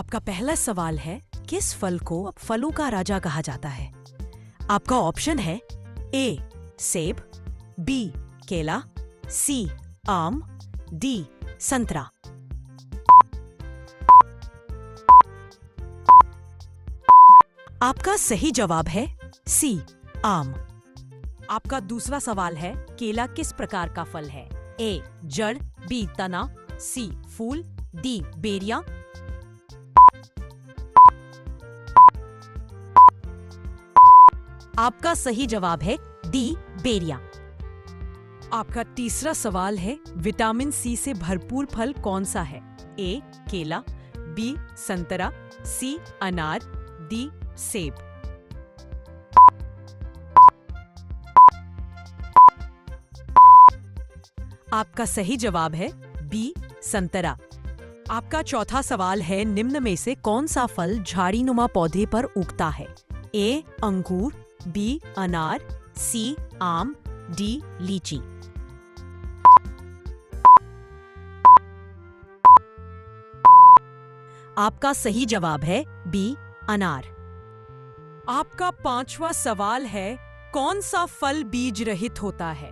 आपका पहला सवाल है, किस फल को फलों का राजा कहा जाता है? आपका ऑप्शन है ए सेब, बी केला, सी आम, डी संतरा। आपका सही जवाब है सी आम। आपका दूसरा सवाल है, केला किस प्रकार का फल है? ए जड़, बी तना, सी फूल, डी बेरिया। आपका सही जवाब है डी बेरिया। आपका तीसरा सवाल है, विटामिन सी से भरपूर फल कौन सा है? ए केला, बी संतरा, सी अनार, डी सेब। आपका सही जवाब है बी संतरा। आपका चौथा सवाल है, निम्न में से कौन सा फल झाड़ीनुमा पौधे पर उगता है? ए अंगूर, बी अनार, सी आम, डी लीची। आपका सही जवाब है बी अनार। आपका पांचवा सवाल है, कौन सा फल बीज रहित होता है?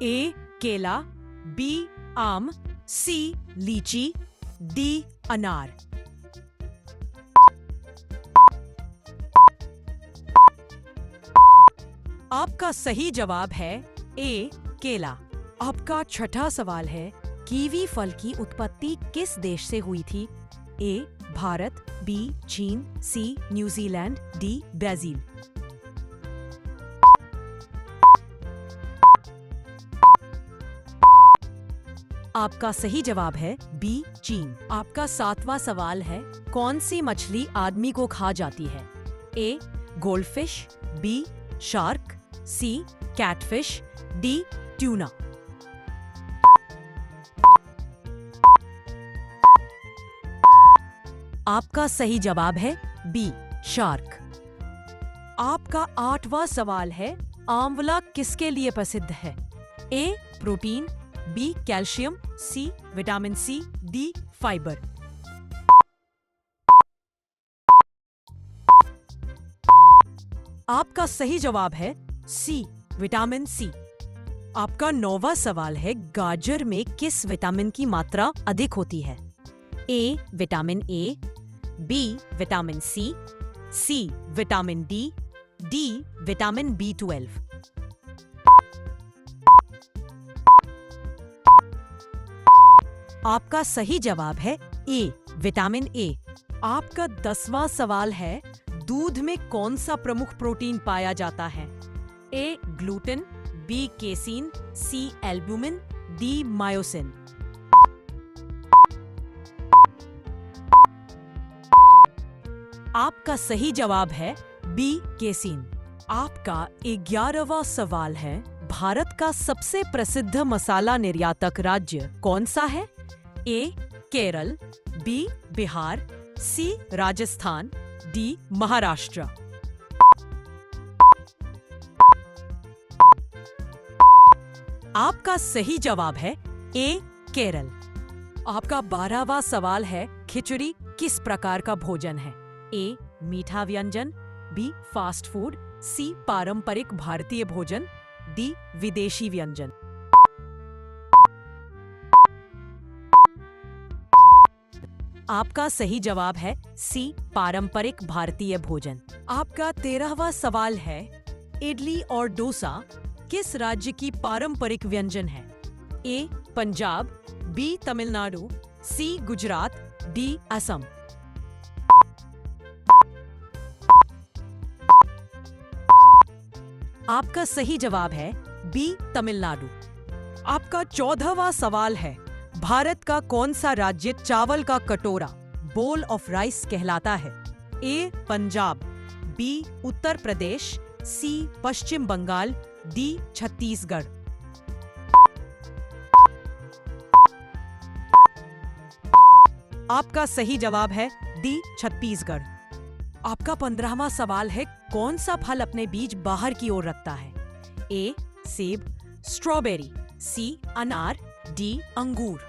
ए केला, बी आम, सी लीची, डी अनार। आपका सही जवाब है ए केला। आपका छठा सवाल है, कीवी फल की उत्पत्ति किस देश से हुई थी? ए भारत, बी चीन, सी न्यूजीलैंड, डी ब्राजील। आपका सही जवाब है बी चीन। आपका सातवां सवाल है, कौन सी मछली आदमी को खा जाती है? ए गोल्डफिश, बी शार्क, सी कैटफिश, डी ट्यूना। आपका सही जवाब है बी शार्क। आपका आठवां सवाल है, आंवला किसके लिए प्रसिद्ध है? A protein, B calcium, C vitamin C, D fibre. आपका सही जवाब है सी विटामिन सी। आपका नौवां सवाल है, गाजर में किस विटामिन की मात्रा अधिक होती है? A vitamin A, B vitamin C, C vitamin D, D vitamin B12। आपका सही जवाब है ए विटामिन ए। आपका 10वां सवाल है, दूध में कौन सा प्रमुख प्रोटीन पाया जाता है? ए ग्लूटेन, बी केसीन, सी एल्ब्यूमिन, डी मायोसिन। आपका सही जवाब है बी केसीन। आपका 11वां सवाल है, भारत का सबसे प्रसिद्ध मसाला निर्यातक राज्य कौन सा है? ए केरल, बी बिहार, सी राजस्थान, डी महाराष्ट्र। आपका सही जवाब है ए केरल। आपका 12वां सवाल है, खिचड़ी किस प्रकार का भोजन है? ए मीठा व्यंजन, बी फास्ट फूड, सी पारंपरिक भारतीय भोजन, डी विदेशी व्यंजन। आपका सही जवाब है सी पारंपरिक भारतीय भोजन। आपका 13वां सवाल है, इडली और डोसा किस राज्य की पारंपरिक व्यंजन है? ए पंजाब, बी तमिलनाडु, सी गुजरात, डी असम। आपका सही जवाब है बी तमिलनाडु। आपका 14वां सवाल है, भारत का कौन सा राज्य चावल का कटोरा बोल ऑफ राइस कहलाता है? ए पंजाब, बी उत्तर प्रदेश, सी पश्चिम बंगाल, डी छत्तीसगढ़। आपका सही जवाब है डी छत्तीसगढ़। आपका 15वां सवाल है, कौन सा फल अपने बीज बाहर की ओर रखता है? ए सेब, स्ट्रॉबेरी, सी अनार, डी अंगूर।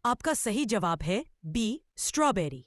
आपका सही जवाब है बी स्ट्रॉबेरी।